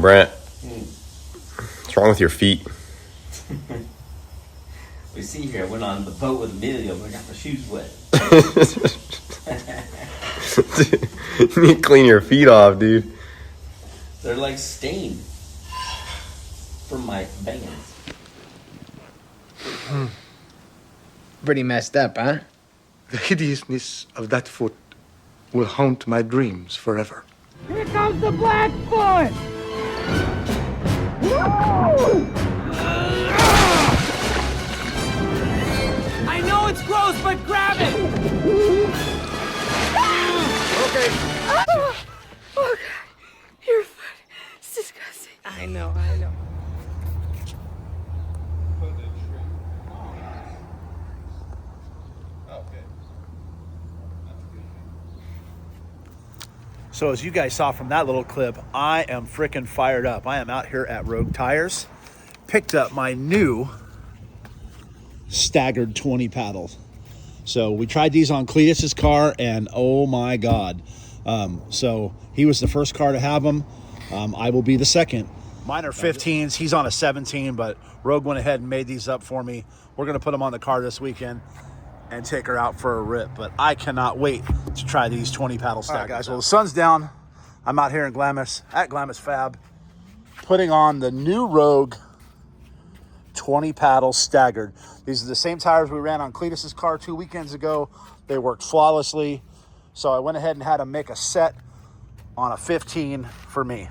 Brent, what's wrong with your feet? We see here, I went on the boat with Amelia, but I got my shoes wet. You need to clean your feet off, dude. They're like stained from my bangs. Pretty messed up, huh? The hideousness of that foot will haunt my dreams forever. Here comes the Blackfoot! I know it's gross, but grab it! Okay. Oh, God. Your foot. It's disgusting. I know. So as you guys saw from that little clip, I am freaking fired up. I am out here at Rogue Tires. Picked up my new staggered 20 paddles. So we tried these on Cletus's car and oh my God. So he was the first car to have them. I will be the second. Mine are 15s. He's on a 17, but Rogue went ahead and made these up for me. We're gonna put them on the car this weekend and take her out for a rip, but I cannot wait to try these 20 paddle stackers. All right, guys, well, the sun's down. I'm out here in Glamis, at Glamis Fab, putting on the new Rogue 20 paddle staggered. These are the same tires we ran on Cletus's car 2 weekends ago. They worked flawlessly. So I went ahead and had to make a set on a 15 for me.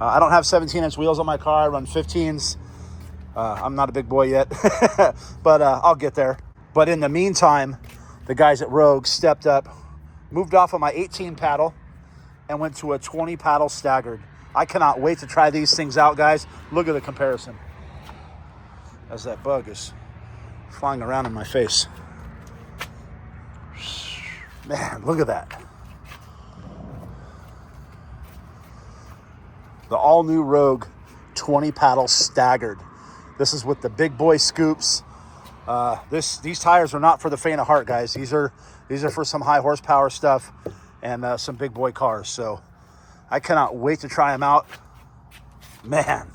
I don't have 17-inch wheels on my car. I run 15s. I'm not a big boy yet, but I'll get there. But in the meantime, the guys at Rogue stepped up, moved off of my 18 paddle, and went to a 20 paddle staggered. I cannot wait to try these things out, guys. Look at the comparison. As that bug is flying around in my face. Man, look at that. The all-new Rogue 20 paddle staggered. This is with the big boy scoops. These tires are not for the faint of heart, guys. These are for some high horsepower stuff and some big boy cars. So I cannot wait to try them out. Man.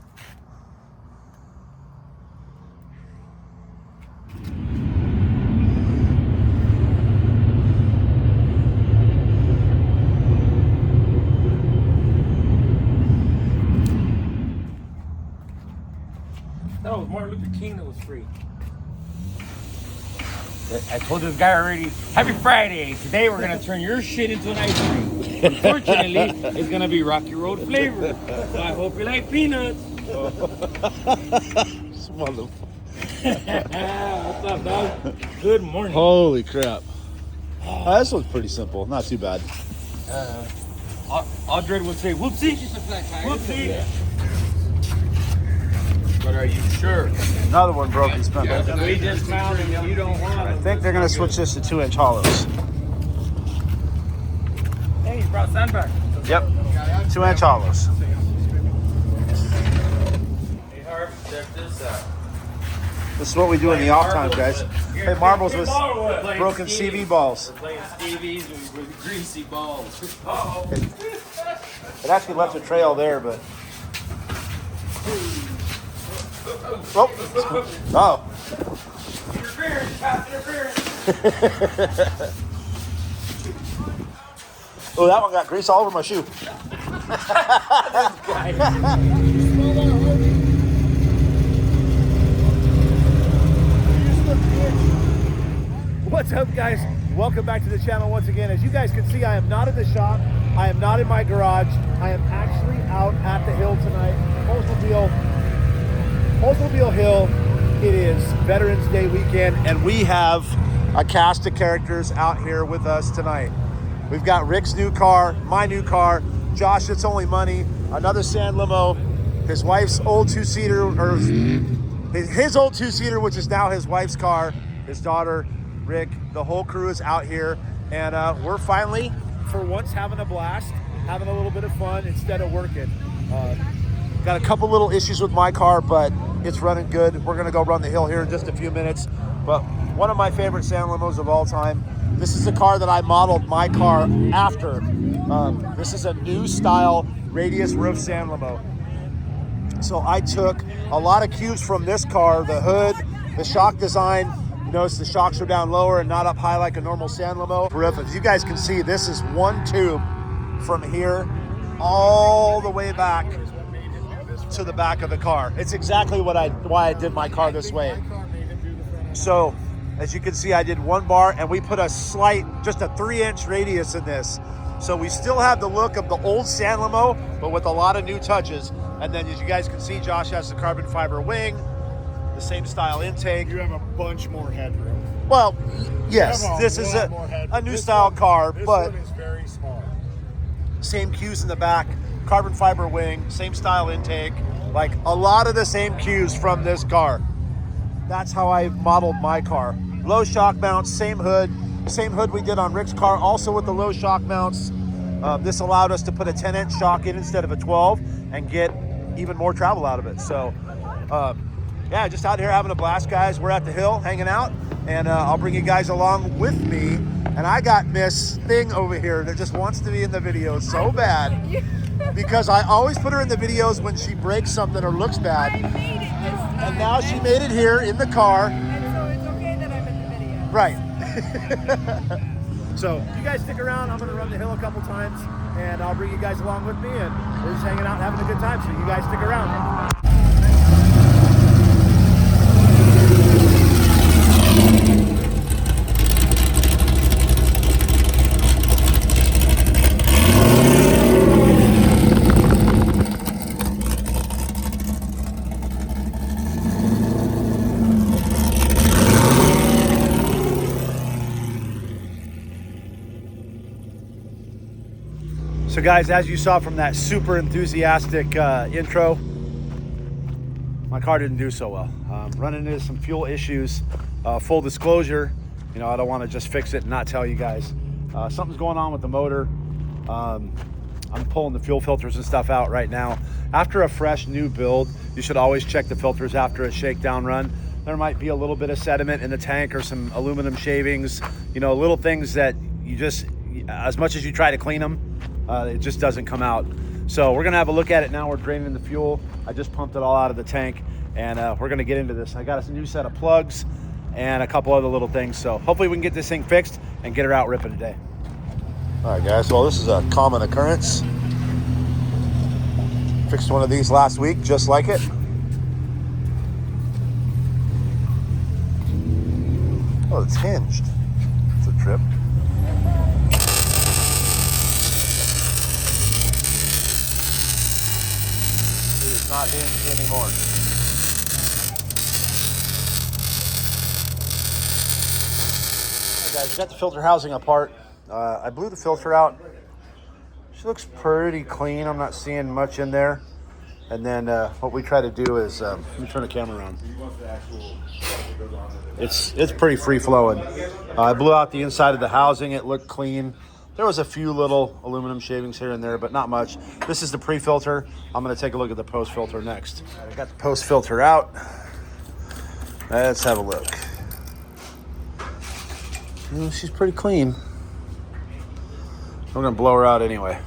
That was Martin Luther King that was free. I told this guy already, happy Friday. Today we're going to turn your shit into an ice cream. Unfortunately, it's going to be Rocky Road flavor. So I hope you like peanuts. Mother. What's up, dog? Good morning. Holy crap. This one's pretty simple. Not too bad. Audrey would say, whoopsie. Whoopsie. Yeah. But are you sure? Another one broke and spent. We just found him. You don't want I him. think they're going to switch this to 2-inch hollows. Hey, you brought sandbag. Yep. 2-inch hollows. Hey, Harv, check this out. This is what we do in the off time, guys. Hey, marbles with Playing broken Stevie. CV balls. We're playing Stevie's with greasy balls. It actually left a trail there, but... Oh. Oh. Interference, pass interference. Oh, that one got grease all over my shoe. What's up, guys? Welcome back to the channel once again. As you guys can see, I am not in the shop. I am not in my garage. I am actually out at the hill tonight. Oldsmobile Hill. It is Veterans Day weekend, and we have a cast of characters out here with us tonight. We've got Rick's new car, my new car, Josh, It's Only Money, another sand limo, his wife's old two-seater, or his old two-seater, which is now his wife's car, his daughter, Rick. The whole crew is out here, and we're finally, for once, having a blast, having a little bit of fun instead of working. Got a couple little issues with my car, but it's running good. We're gonna go run the hill here in just a few minutes. But one of my favorite sand limos of all time. This is the car that I modeled my car after. This is a new style radius roof sand limo. So I took a lot of cues from this car, the hood, the shock design. You notice the shocks are down lower and not up high like a normal San Limo. As you guys can see, this is one tube from here all the way back to the back of the car. It's exactly why I did my car this way. So as you can see, I did one bar and we put just a 3-inch radius in this. So we still have the look of the old San Limo, but with a lot of new touches. And then as you guys can see, Josh has the carbon fiber wing, the same style intake. You have a bunch more headroom. Well, yes, this is a new style car, This but one is very small. same cues in the back, carbon fiber wing, same style intake, like a lot of the same cues from this car. That's how I modeled my car. Low shock mounts, same hood we did on Rick's car, also with the low shock mounts. This allowed us to put a 10-inch shock in instead of a 12 and get even more travel out of it. So yeah, just out here having a blast, guys. We're at the hill hanging out, and I'll bring you guys along with me. And I got Miss Thing over here that just wants to be in the video so bad because I always put her in the videos when she breaks something or looks bad. I made it this time. And now she made it here in the car. And so it's okay that I'm in the video. Right. So you guys stick around. I'm going to run the hill a couple times, and I'll bring you guys along with me, and we're just hanging out and having a good time. So you guys stick around. So guys, as you saw from that super enthusiastic intro, my car didn't do so well. Running into some fuel issues. Full disclosure, you know, I don't want to just fix it and not tell you guys. Something's going on with the motor. I'm pulling the fuel filters and stuff out right now. After a fresh new build, you should always check the filters after a shakedown run. There might be a little bit of sediment in the tank or some aluminum shavings, you know, little things that you just, as much as you try to clean them, it just doesn't come out. So we're gonna have a look at it now. We're draining the fuel. I just pumped it all out of the tank, and we're gonna get into this. I got a new set of plugs and a couple other little things. So hopefully we can get this thing fixed and get her out ripping today. All right, guys, well, this is a common occurrence. Fixed one of these last week, just like it. Oh, it's hinged. It's a trip. It is not hinged anymore. Hey guys, we got the filter housing apart. I blew the filter out. She looks pretty clean. I'm not seeing much in there. And then what we try to do is, let me turn the camera around. It's pretty free flowing. I blew out the inside of the housing. It looked clean. There was a few little aluminum shavings here and there, but not much. This is the pre-filter. I'm gonna take a look at the post-filter next. I got the post-filter out. Let's have a look. She's pretty clean. We're gonna blow her out anyway.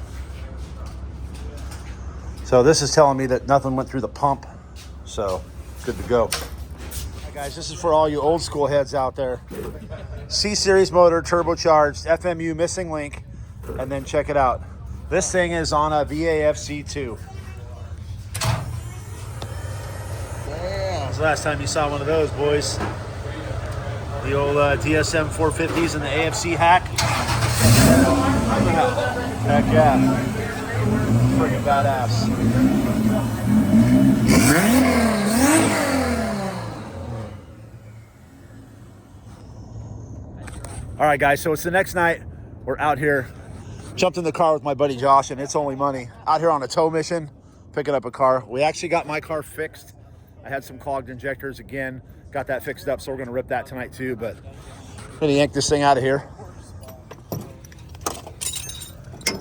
So this is telling me that nothing went through the pump, so good to go. Hi guys, this is for all you old school heads out there. C-Series motor, turbocharged, FMU missing link, and then check it out. This thing is on a VAFC2. When was the last time you saw one of those, boys? The old DSM 450s and the AFC hack. Heck yeah. Freaking badass. All right, guys, so it's the next night. We're out here. Jumped in the car with my buddy Josh, and it's only money. Out here on a tow mission, picking up a car. We actually got my car fixed. I had some clogged injectors again. Got that fixed up, so we're gonna rip that tonight too, but I'm gonna yank this thing out of here.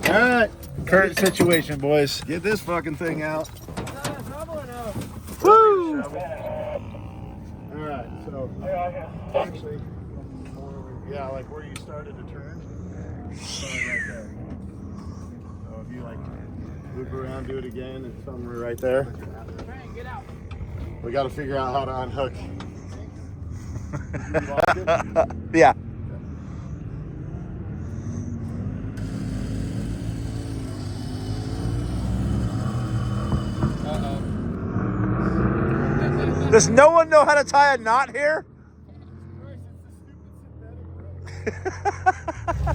All right, current situation, boys. Get this fucking thing out. Woo! All right, so actually, yeah, like where you started to turn, right there. So if you like loop around, do it again, it's somewhere right there. Get out. We got to figure out how to unhook. Yeah. Does no one know how to tie a knot here? A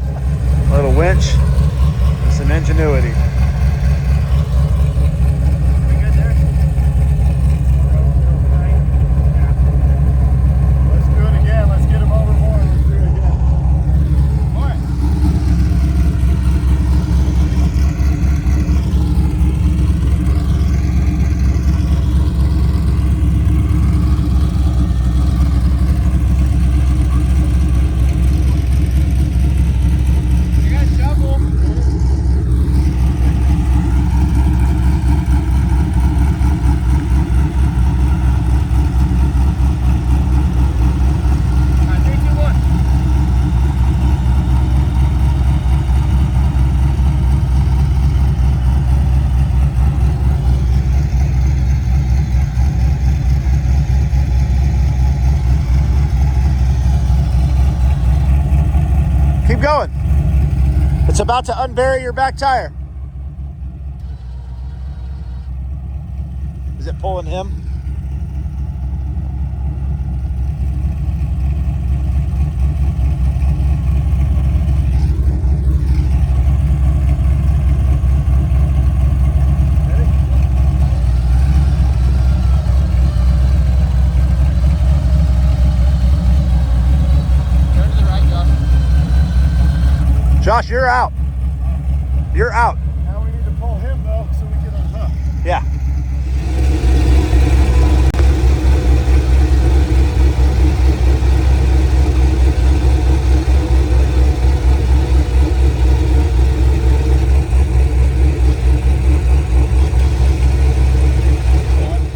little winch and some ingenuity. Let's do it again. Let's get him overboard. Let's do it again. All right. Keep going. It's about to unbury your back tire. Is it pulling him? Josh, you're out. You're out. Now we need to pull him though, so we can unhook. Yeah.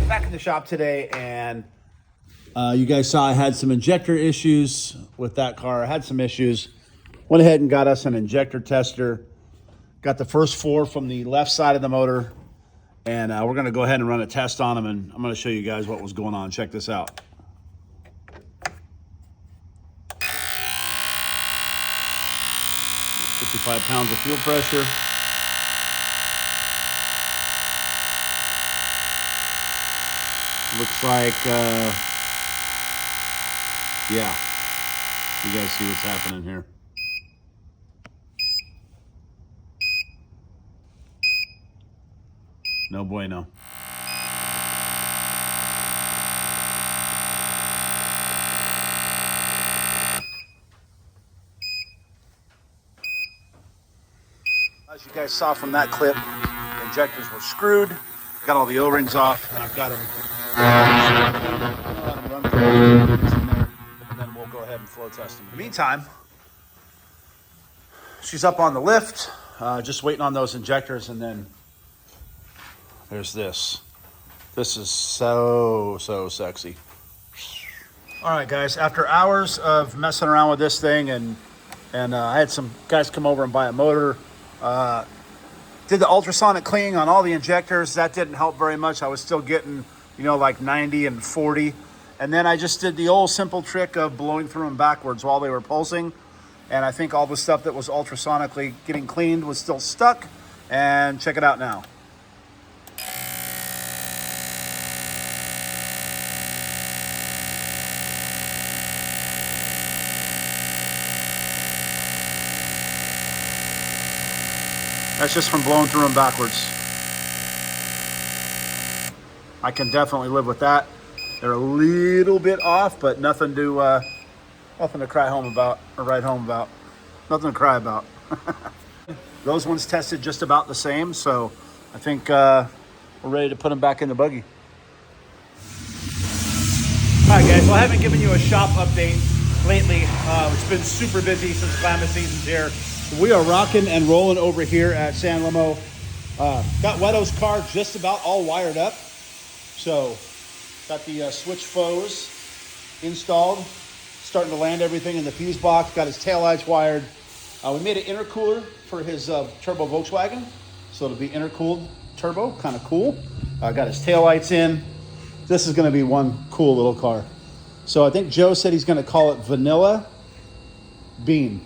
Back in the shop today, and you guys saw I had some injector issues with that car. I had some issues. Went ahead and got us an injector tester. Got the first 4 from the left side of the motor. And we're going to go ahead and run a test on them. And I'm going to show you guys what was going on. Check this out. $55 pounds of fuel pressure. Looks like, yeah. You guys see what's happening here. No bueno. As you guys saw from that clip, the injectors were screwed. Got all the O-rings off, and I've got them. Run through in there, and then we'll go ahead and flow test them. In the meantime, she's up on the lift, just waiting on those injectors, and then there's this. This is so sexy. All right, guys, after hours of messing around with this thing, and I had some guys come over and buy a motor, did the ultrasonic cleaning on all the injectors. That didn't help very much. I was still getting, like 90 and 40. And then I just did the old simple trick of blowing through them backwards while they were pulsing. And I think all the stuff that was ultrasonically getting cleaned was still stuck. And check it out now. That's just from blowing through them backwards. I can definitely live with that. They're a little bit off, but nothing to cry home about or write home about. Nothing to cry about. Those ones tested just about the same, so I think we're ready to put them back in the buggy. All right, guys. Well, I haven't given you a shop update lately. It's been super busy since Glamis season's here. We are rocking and rolling over here at San Lomo. Got Weto's car just about all wired up. So got the switch foes installed, starting to land everything in the fuse box. Got his taillights wired. We made an intercooler for his turbo Volkswagen. So it'll be intercooled turbo, kind of cool. Got his taillights in. this is going to be one cool little car. So I think Joe said he's going to call it Vanilla Bean.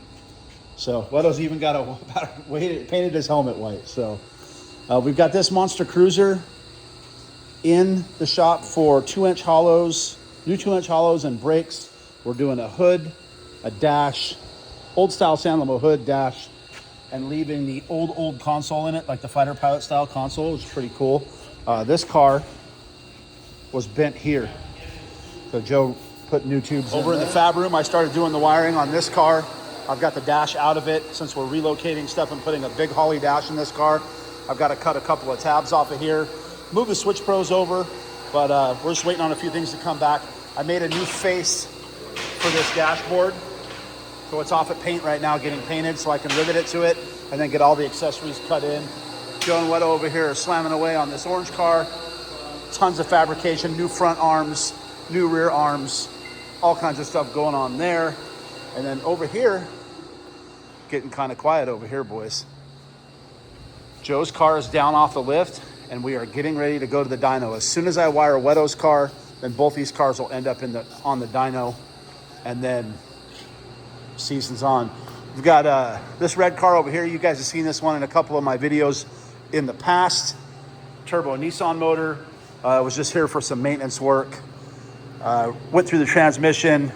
So Leto's even got painted his helmet white. So we've got this monster cruiser in the shop for 2-inch hollows, new 2-inch hollows and brakes. We're doing a hood, a dash, old style San Lamo hood, dash, and leaving the old console in it, like the fighter pilot style console, which is pretty cool. This car was bent here. So Joe put new tubes over in the fab room. I started doing the wiring on this car. I've got the dash out of it since we're relocating stuff and putting a big Holly dash in this car. I've got to cut a couple of tabs off of here, move the switch pros over, but we're just waiting on a few things to come back. I made a new face for this dashboard. So it's off at paint right now, getting painted so I can rivet it to it and then get all the accessories cut in. Joe and Wedo over here are slamming away on this orange car. Tons of fabrication, new front arms, new rear arms, all kinds of stuff going on there. And then over here, getting kind of quiet over here, boys. Joe's car is down off the lift and we are getting ready to go to the dyno. As soon as I wire Wedo's car, then both these cars will end up on the dyno, and then season's on. We've got this red car over here. You guys have seen this one in a couple of my videos in the past. Turbo Nissan motor. Was just here for some maintenance work. Went through the transmission,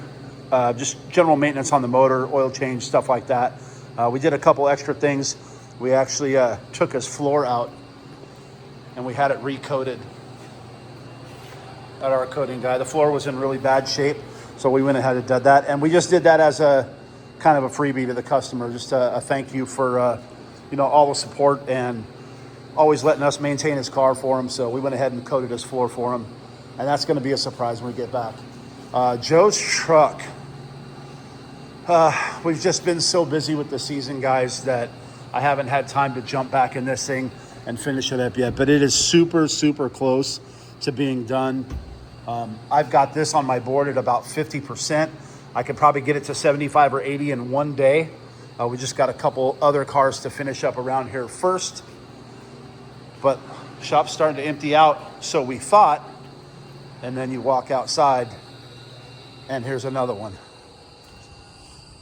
just general maintenance on the motor, oil change, stuff like that. We did a couple extra things. We actually took his floor out and we had it recoated at our coating guy. The floor was in really bad shape, so we went ahead and did that. And we just did that as a kind of a freebie to the customer, just a thank you for all the support and always letting us maintain his car for him. So we went ahead and coated his floor for him, and that's going to be a surprise when we get back. Joe's truck. We've just been so busy with the season, guys, that I haven't had time to jump back in this thing and finish it up yet, but it is super, super close to being done. I've got this on my board at about 50%. I could probably get it to 75 or 80 in one day. We just got a couple other cars to finish up around here first, but shop's starting to empty out, so we thought, and then you walk outside and here's another one.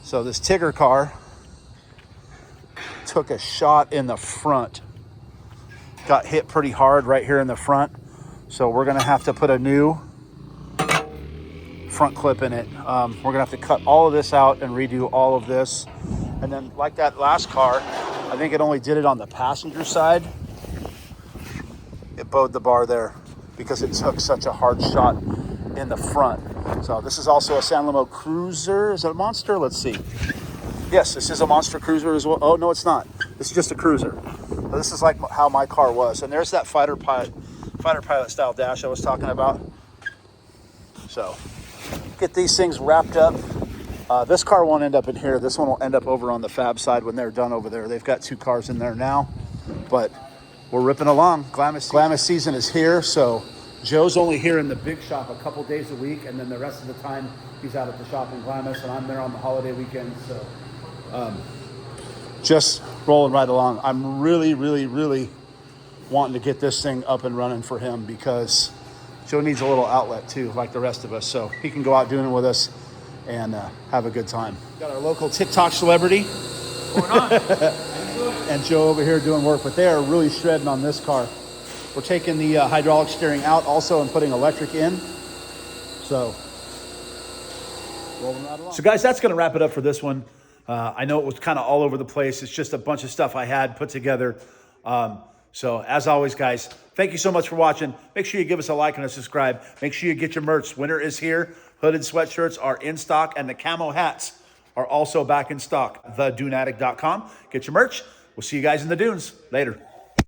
So this Tigger car took a shot in the front, got hit pretty hard right here in the front. So we're gonna have to put a new front clip in it. We're gonna have to cut all of this out and redo all of this. And then like that last car, I think it only did it on the passenger side. It bowed the bar there because it took such a hard shot in the front. So this is also a San Lamo Cruiser. Is it a Monster? Let's see. Yes, this is a Monster Cruiser as well. Oh, no, it's not. This is just a Cruiser. So this is like how my car was. And there's that fighter pilot style dash I was talking about. So get these things wrapped up. This car won't end up in here. This one will end up over on the fab side when they're done over there. They've got 2 cars in there now, but we're ripping along. Glamis season is here, so Joe's only here in the big shop a couple days a week, and then the rest of the time he's out at the shop in Glamis, and I'm there on the holiday weekend. So just rolling right along. I'm really, really, really wanting to get this thing up and running for him because Joe needs a little outlet too, like the rest of us, so he can go out doing it with us and have a good time. Got our local TikTok celebrity Going on. and Joe over here doing work, but they are really shredding on this car. We're taking the hydraulic steering out also and putting electric in. So, rolling right along. So guys, that's going to wrap it up for this one. I know it was kind of all over the place. It's just a bunch of stuff I had put together. So as always, guys, thank you so much for watching. Make sure you give us a like and a subscribe. Make sure you get your merch. Winter is here. Hooded sweatshirts are in stock, and the camo hats are also back in stock. TheDuneAddict.com. Get your merch. We'll see you guys in the dunes. Later.